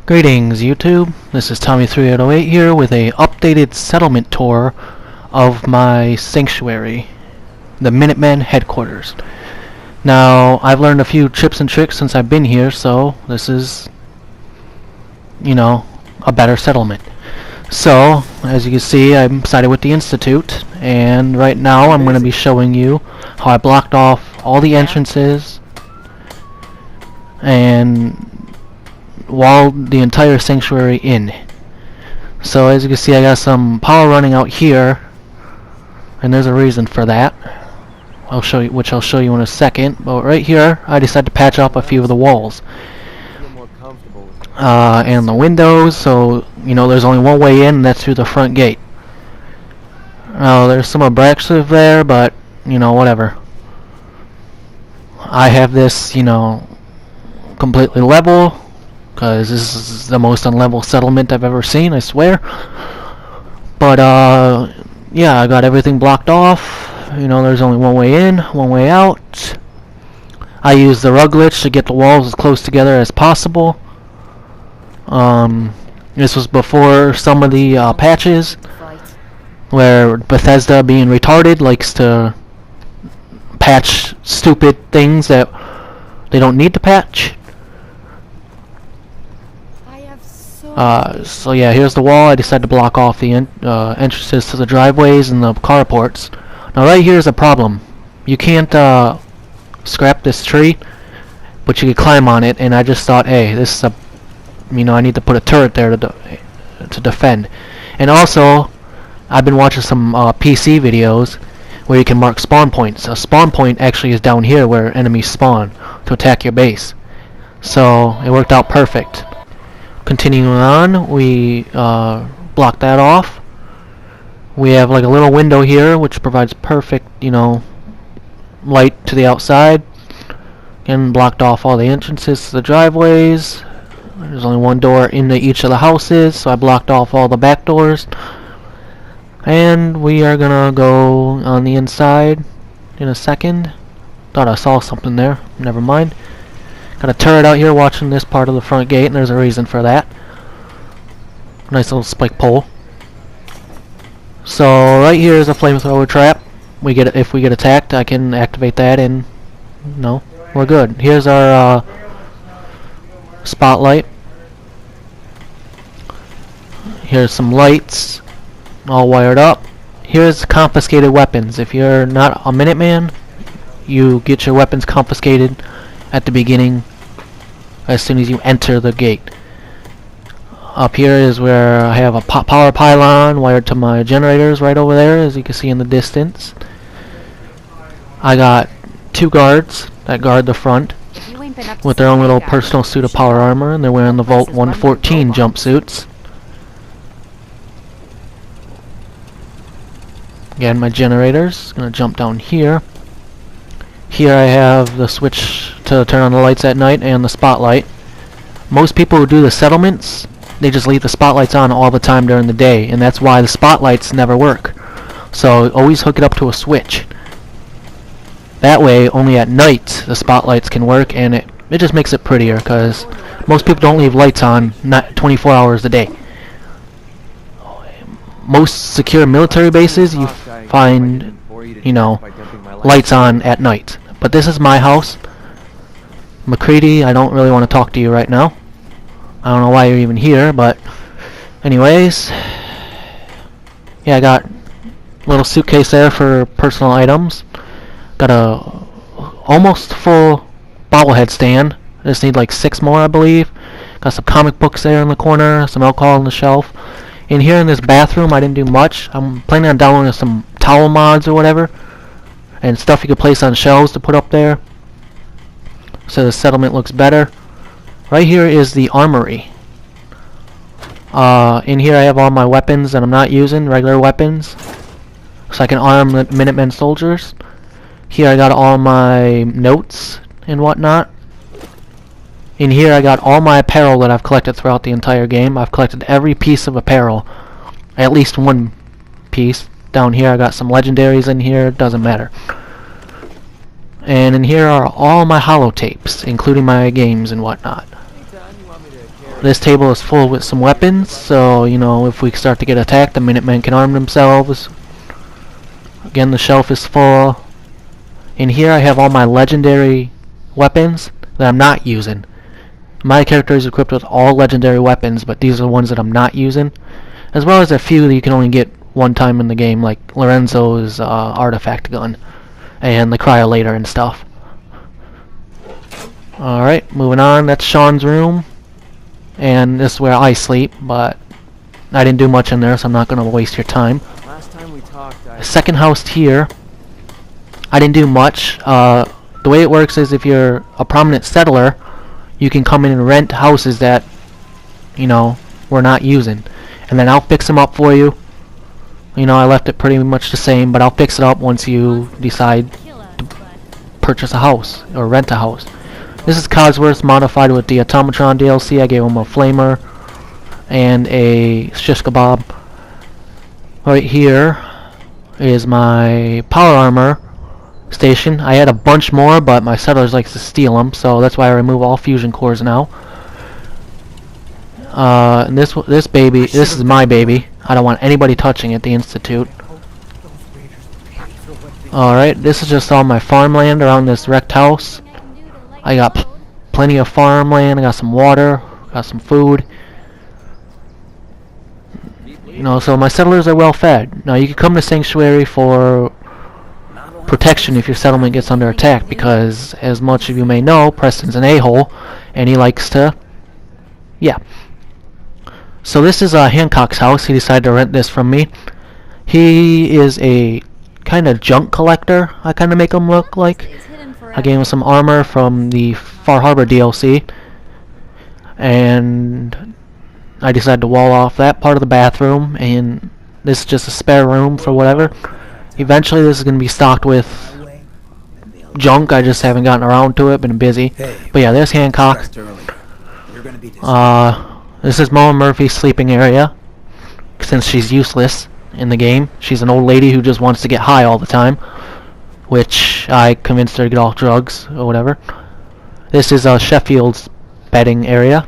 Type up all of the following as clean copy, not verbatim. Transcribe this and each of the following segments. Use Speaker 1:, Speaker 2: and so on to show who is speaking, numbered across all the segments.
Speaker 1: Greetings YouTube, this is Tommy3808 here with a updated settlement tour of my sanctuary, the Minutemen Headquarters. Now, I've learned a few tips and tricks since I've been here, so this is, a better settlement. So, as you can see, I'm sided with the Institute, and right now I'm going to be showing you how I blocked off all the entrances and walled the entire sanctuary in. So as you can see, I got some power running out here, and there's a reason for that. I'll show you in a second. But right here, I decided to patch up a few of the walls and the windows. So there's only one way in, and that's through the front gate. There's some abrasive there, but whatever. I have this completely level, because this is the most unlevel settlement I've ever seen, I swear. But yeah, I got everything blocked off. There's only one way in, one way out. I used the rug glitch to get the walls as close together as possible. This was before some of the patches where Bethesda, being retarded, likes to patch stupid things that they don't need to patch. So yeah, here's the wall. I decided to block off the entrances to the driveways and the carports. Now right here is a problem. You can't scrap this tree, but you can climb on it, and I just thought, hey, this is I need to put a turret there to defend. And also, I've been watching some PC videos where you can mark spawn points. A spawn point actually is down here where enemies spawn to attack your base. So it worked out perfect. Continuing on, we block that off. We have like a little window here which provides perfect, light to the outside. Again, blocked off all the entrances to the driveways. There's only one door into each of the houses, so I blocked off all the back doors. And we are gonna go on the inside in a second. Thought I saw something there. Never mind. Got a turret out here watching this part of the front gate, and there's a reason for that. Nice little spike pole. So right here is a Flamethrower Trap. If we get attacked, I can activate that, and we're good. Here's our spotlight. Here's some lights, all wired up. Here's confiscated weapons. If you're not a Minuteman, you get your weapons confiscated at the beginning as soon as you enter the gate. Up here is where I have a power pylon wired to my generators right over there, as you can see in the distance. I got 2 guards that guard the front with their own little personal suit of power armor, and they're wearing the Vault 114 jumpsuits. Again, my generators. Gonna jump down here. Here I have the switch to turn on the lights at night and the spotlight. Most people who do the settlements, they just leave the spotlights on all the time during the day, and that's why the spotlights never work. So always hook it up to a switch. That way, only at night the spotlights can work, and it just makes it prettier, because most people don't leave lights on not 24 hours a day. Most secure military bases, you find, lights on at night. But this is my house. Mccready, I don't really want to talk to you right now. I don't know why you're even here, but anyways. Yeah, I got a little suitcase there for personal items. Got a almost full bobblehead stand. I just need like 6 more, I believe. Got some comic books there in the corner, some alcohol on the shelf. In here in this bathroom, I didn't do much. I'm planning on downloading some towel mods or whatever, and stuff you could place on shelves to put up there, so the settlement looks better. Right here is the Armory. In here I have all my weapons that I'm not using, regular weapons, so I can arm the Minutemen soldiers. Here I got all my notes and whatnot. In here I got all my apparel that I've collected throughout the entire game. I've collected every piece of apparel, at least one piece. Down here I got some legendaries in here, doesn't matter. And in here are all my holotapes, including my games and whatnot. This table is full with some weapons, so you know, if we start to get attacked, the Minutemen can arm themselves. Again, the shelf is full. In here I have all my legendary weapons that I'm not using. My character is equipped with all legendary weapons, but these are the ones that I'm not using. As well as a few that you can only get one time in the game, like Lorenzo's artifact gun and the cryolator and stuff. Alright, moving on. That's Sean's room. And this is where I sleep, but I didn't do much in there, so I'm not going to waste your time.
Speaker 2: Last time we talked,
Speaker 1: The second house here, I didn't do much. The way it works is if you're a prominent settler, you can come in and rent houses that, you know, we're not using. And then I'll fix them up for you. You know, I left it pretty much the same, but I'll fix it up once you decide to purchase a house or rent a house. This is Cosworth modified with the Automatron DLC. I gave him a flamer and a shish kebab. Right here is my power armor station. I had a bunch more, but my settlers likes to steal them, so that's why I remove all fusion cores now. And this is my baby. I don't want anybody touching it. The Institute. Alright, this is just all my farmland around this wrecked house. I got plenty of farmland. I got some water. Got some food. You know, so my settlers are well fed. Now you can come to Sanctuary for protection if your settlement gets under attack, because as much as you may know, Preston's an a-hole and he likes to, yeah. So this is Hancock's house. He decided to rent this from me. He is a kind of junk collector, I kind of make him look like. I gave him some armor from the Far Harbor DLC, and I decided to wall off that part of the bathroom, and this is just a spare room for whatever. Eventually this is going to be stocked with junk. I just haven't gotten around to it, been busy. But yeah, there's Hancock. This is Mama Murphy's sleeping area, since she's useless in the game. She's an old lady who just wants to get high all the time, which I convinced her to get off drugs or whatever. This is Sheffield's bedding area.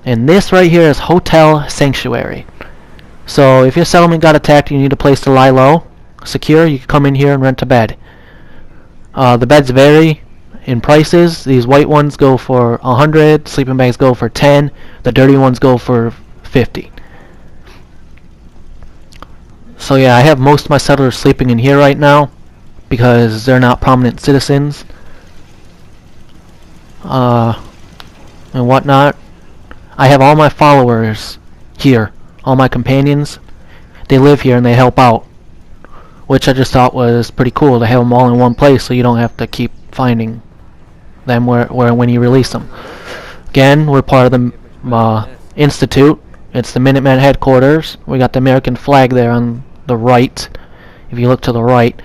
Speaker 1: And this right here is Hotel Sanctuary. So if your settlement got attacked and you need a place to lie low, secure, you can come in here and rent a bed. The beds vary in prices. These white ones go for 100, sleeping bags go for 10, the dirty ones go for 50. So yeah, I have most of my settlers sleeping in here right now because they're not prominent citizens and whatnot. I have all my followers here, all my companions. They live here and they help out, which I just thought was pretty cool to have them all in one place, so you don't have to keep finding them when you release them. Again, we're part of the Institute. It's the Minutemen Headquarters. We got the American flag there on the right. If you look to the right,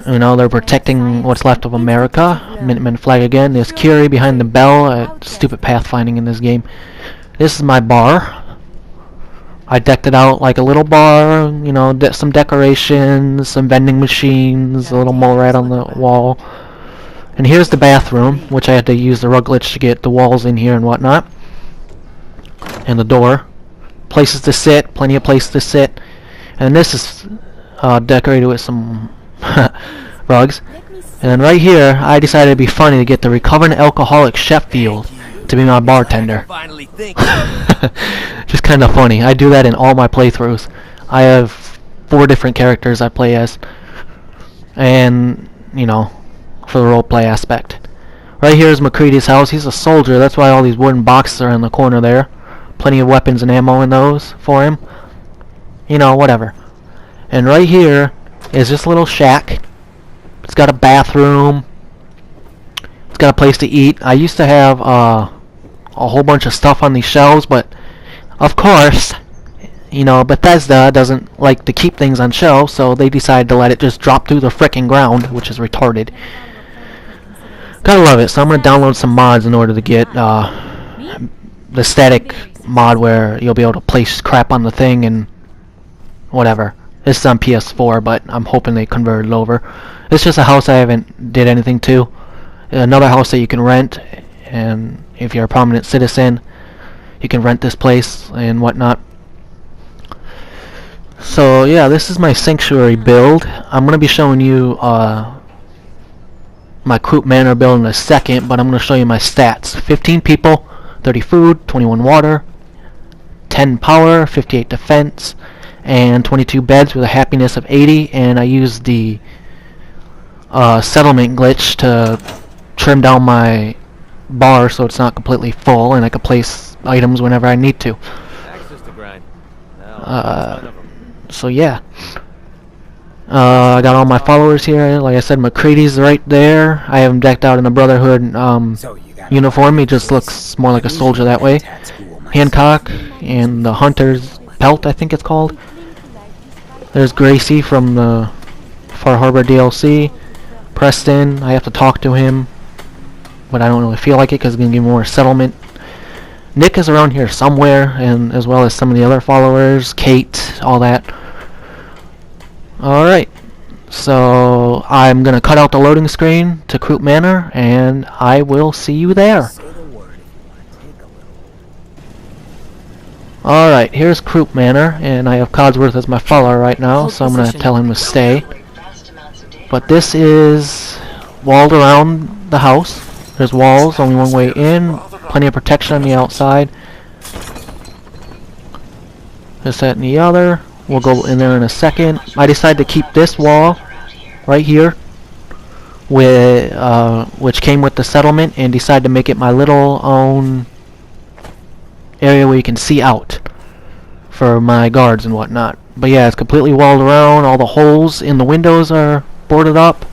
Speaker 1: you know, they're protecting what's left of America. Minutemen flag again. There's Curie behind the bell. Stupid pathfinding in this game. This is my bar. I decked it out like a little bar, you know, some decorations, some vending machines, a little mole rat on the wall. And here's the bathroom, which I had to use the rug glitch to get the walls in here and whatnot. And the door. Places to sit, plenty of places to sit. And this is decorated with some rugs. And then right here, I decided it'd be funny to get the recovering alcoholic Sheffield to be my bartender. Just kind of funny. I do that in all my playthroughs. I have 4 different characters I play as, and you know, for the roleplay aspect. Right here is Mccready's house. He's a soldier. That's why all these wooden boxes are in the corner there. Plenty of weapons and ammo in those for him. You know, whatever. And right here is this little shack. It's got a bathroom. It's got a place to eat. I used to have a whole bunch of stuff on these shelves, but of course, you know, Bethesda doesn't like to keep things on shelves, so they decided to let it just drop through the frickin' ground, which is retarded. Gotta love it. So I'm gonna download some mods in order to get the static mod where you'll be able to place crap on the thing and whatever. This is on PS4, but I'm hoping they convert it over. It's just a house I haven't did anything to. Another house that you can rent, and if you're a prominent citizen, you can rent this place and whatnot. So yeah, this is my sanctuary build. I'm gonna be showing you my Croup Manor build in a second, but I'm gonna show you my stats. 15 people, 30 food, 21 water, 10 power, 58 defense, and 22 beds with a happiness of 80. And I used the settlement glitch to trim down my bar so it's not completely full, and I can place items whenever I need to. So yeah, I got all my followers here. Like I said, Mccready's right there. I have him decked out in a Brotherhood uniform. He just looks more like a soldier that way. Hancock and the Hunter's Pelt, I think it's called. There's Gracie from the Far Harbor DLC. Preston, I have to talk to him, but I don't really feel like it because it's going to give me more settlement. Nick is around here somewhere, and as well as some of the other followers, Kate, all that. Alright, so I'm going to cut out the loading screen to Croup Manor, and I will see you there. Alright, here's Croup Manor, and I have Codsworth as my follower right now, so I'm going to tell him to stay. But this is walled around the house. There's walls, only one way in, plenty of protection on the outside. This, that, and the other. We'll go in there in a second. I decided to keep this wall right here, with which came with the settlement, and decided to make it my little own area where you can see out for my guards and whatnot. But yeah, it's completely walled around. All the holes in the windows are boarded up.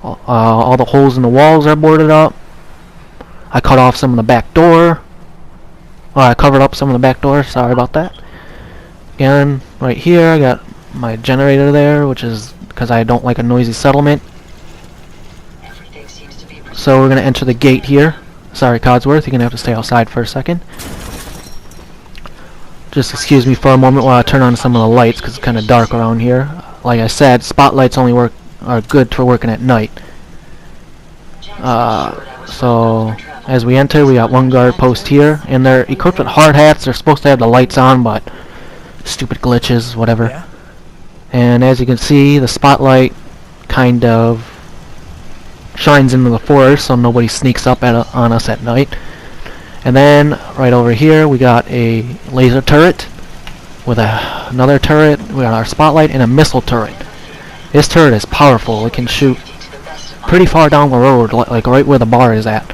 Speaker 1: All the holes in the walls are boarded up. I cut off some of the back door. I covered up some of the back door. Sorry about that. Again, right here, I got my generator there, which is because I don't like a noisy settlement. So we're going to enter the gate here. Sorry, Codsworth, you're going to have to stay outside for a second. Just excuse me for a moment while I turn on some of the lights, because it's kind of dark around here. Like I said, spotlights only are good for working at night. So as we enter, we got one guard post here, and they're equipped with hard hats. They're supposed to have the lights on, but stupid glitches, whatever. Yeah. And as you can see, the spotlight kind of shines into the forest so nobody sneaks up on us at night. And then right over here we got a laser turret with another turret. We got our spotlight and a missile turret. This turret is powerful. It can shoot pretty far down the road, like right where the bar is at.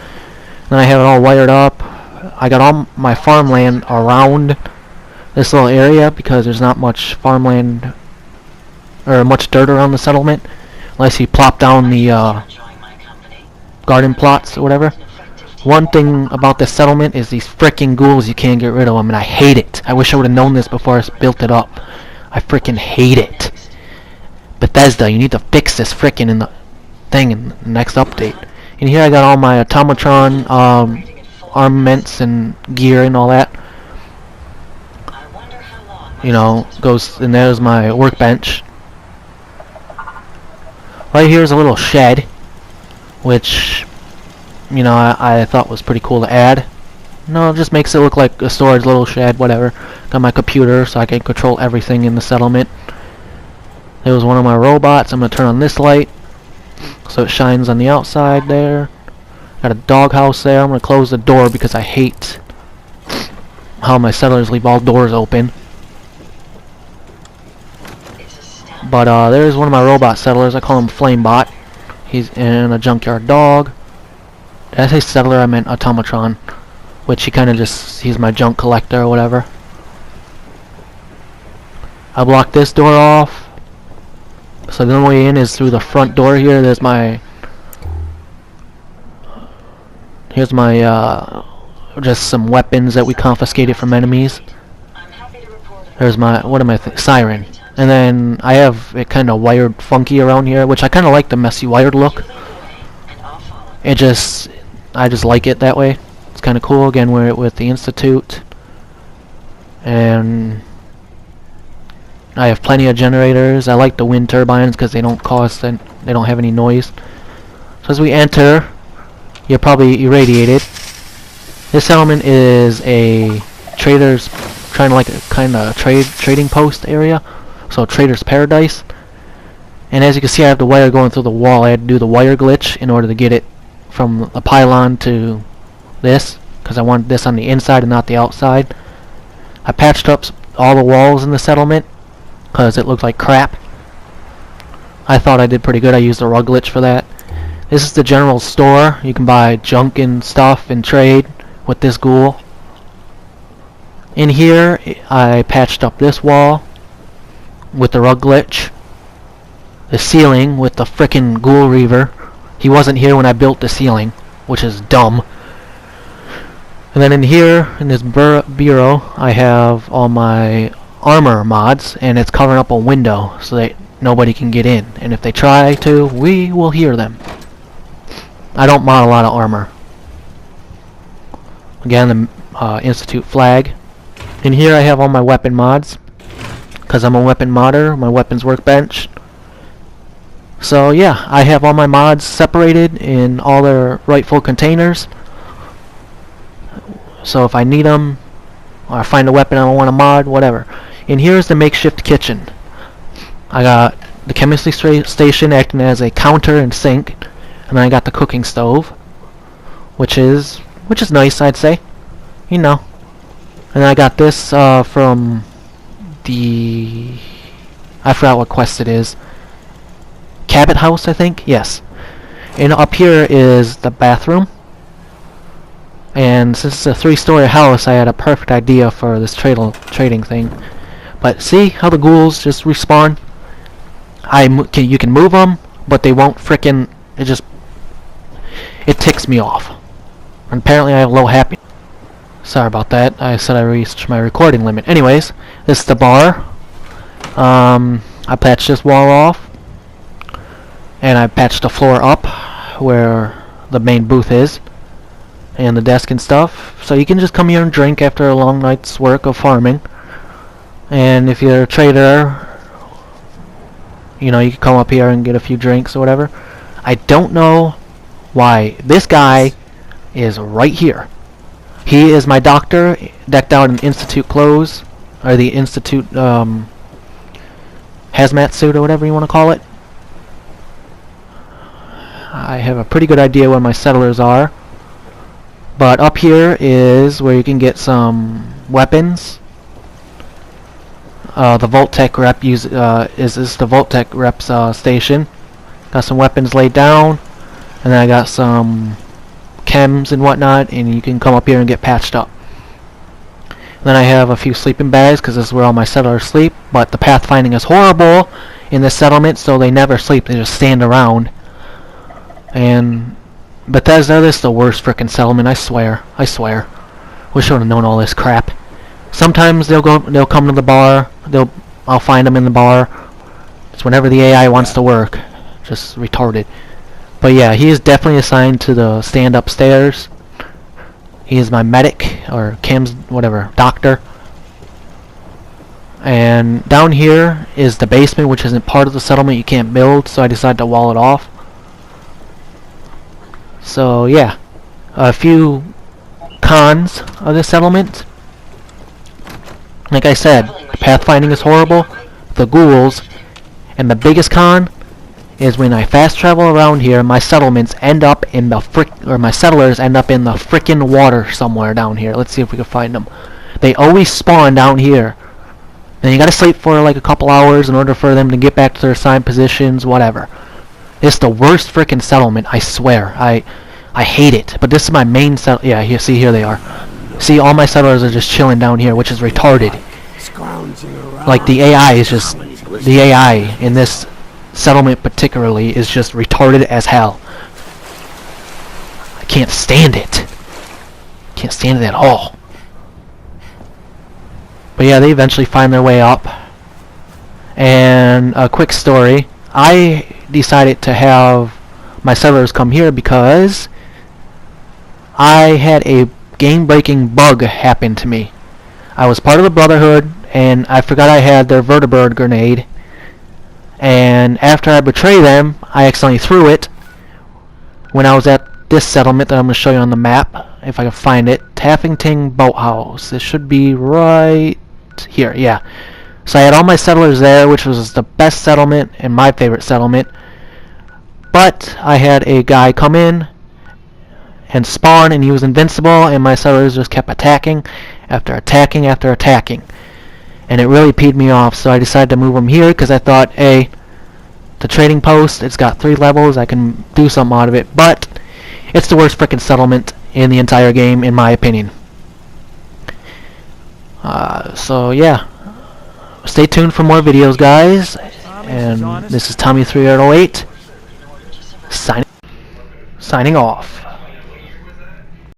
Speaker 1: Then I have it all wired up. I got all my farmland around this little area because there's not much farmland or much dirt around the settlement unless you plop down the garden plots or whatever. One thing about this settlement is these frickin' ghouls, you can't get rid of them, and I hate it. I wish I would have known this before I built it up. I frickin' hate it. Bethesda, you need to fix this frickin' in the thing in the next update. And here I got all my automatron armaments and gear and all that. You know, goes, and there's my workbench. Right here is a little shed, which, you know, I thought was pretty cool to add. No, it just makes it look like a storage little shed, whatever. Got my computer so I can control everything in the settlement. There was one of my robots. I'm going to turn on this light so it shines on the outside there. Got a doghouse there. I'm going to close the door because I hate how my settlers leave all doors open. But there's one of my robot settlers. I call him Flamebot. He's in a junkyard dog. Did I say settler? I meant automatron. Which he kind of just, he's my junk collector or whatever. I blocked this door off. So the only way in is through the front door here. There's my... Here's my, just some weapons that we confiscated from enemies. There's my, what am I thinking? Siren. And then I have it kind of wired funky around here, which I kind of like the messy wired look. I just like it that way. It's kind of cool. Again, we're with the Institute. And I have plenty of generators. I like the wind turbines because they don't cost and they don't have any noise. So as we enter, you're probably irradiated. This settlement is a trader's trying to like a kind of trading post area, so trader's paradise. And as you can see, I have the wire going through the wall. I had to do the wire glitch in order to get it from the pylon to this, because I wanted this on the inside and not the outside. I patched up all the walls in the settlement because it looked like crap. I thought I did pretty good. I used a rug glitch for that. This is the general store. You can buy junk and stuff and trade with this ghoul. In here, I patched up this wall with the rug glitch. The ceiling with the frickin' ghoul reaver. He wasn't here when I built the ceiling, which is dumb. And then in here, in this bureau, I have all my armor mods, and it's covering up a window so that nobody can get in. And if they try to, we will hear them. I don't mod a lot of armor. Again, the Institute flag. In here I have all my weapon mods, because I'm a weapon modder, my weapons workbench. So yeah, I have all my mods separated in all their rightful containers. So if I need them, or I find a weapon I want to mod, whatever. And here's the makeshift kitchen. I got the chemistry station acting as a counter and sink, and then I got the cooking stove, which is nice, I'd say. You know. And then I got this from the... I forgot what quest it is. Cabot House, I think? Yes. And up here is the bathroom. And since it's a 3-story house, I had a perfect idea for this trading thing. But see how the ghouls just respawn? You can move them, but they won't frickin'... It ticks me off. And apparently I have low happiness. Sorry about that. I said I reached my recording limit. Anyways, this is the bar. I patched this wall off. And I patched the floor up where the main booth is. And the desk and stuff. So you can just come here and drink after a long night's work of farming. And if you're a trader, you know, you can come up here and get a few drinks or whatever. I don't know why this guy is right here. He is my doctor, decked out in Institute clothes, or the Institute hazmat suit or whatever you want to call it. I have a pretty good idea where my settlers are. But up here is where you can get some weapons. The Vault-Tec rep is the Vault-Tec rep's station. Got some weapons laid down, and then I got some chems and whatnot, and you can come up here and get patched up. And then I have a few sleeping bags because this is where all my settlers sleep. But the pathfinding is horrible in this settlement, so they never sleep. They just stand around. And Bethesda, this is the worst frickin' settlement. I swear. Wish I would have known all this crap. Sometimes they'll come to the bar. I'll find them in the bar. It's whenever the AI wants to work. Just retarded. But yeah, he is definitely assigned to the stand upstairs. He is my medic, or chems, whatever, doctor. And down here is the basement, which isn't part of the settlement. You can't build, so I decided to wall it off. So yeah, a few cons of this settlement. Like I said, pathfinding is horrible, the ghouls, and the biggest con is when I fast travel around here, my settlements end up in the my settlers end up in the frickin' water somewhere down here. Let's see if we can find them. They always spawn down here. And you gotta sleep for like a couple hours in order for them to get back to their assigned positions, whatever. It's the worst frickin' settlement, I swear. I hate it. But this is my main settlement. Yeah, here, see, here they are. See, all my settlers are just chilling down here, which is retarded. Like, the AI is just... The AI in this settlement particularly is just retarded as hell. I can't stand it. Can't stand it at all. But yeah, they eventually find their way up. And a quick story. I decided to have my settlers come here because I had a game-breaking bug happen to me. I was part of the Brotherhood, and I forgot I had their vertibird grenade. And after I betrayed them, I accidentally threw it when I was at this settlement that I'm going to show you on the map, if I can find it. Taffington Boathouse. This should be right here, yeah. So I had all my settlers there, which was the best settlement and my favorite settlement. But I had a guy come in and spawn, and he was invincible, and my settlers just kept attacking after attacking after attacking. And it really peed me off, so I decided to move him here because I thought, hey, the trading post, it's got 3 levels, I can do something out of it. But it's the worst frickin' settlement in the entire game, in my opinion. So yeah, stay tuned for more videos, guys. And this is Tommy 3808 signing off.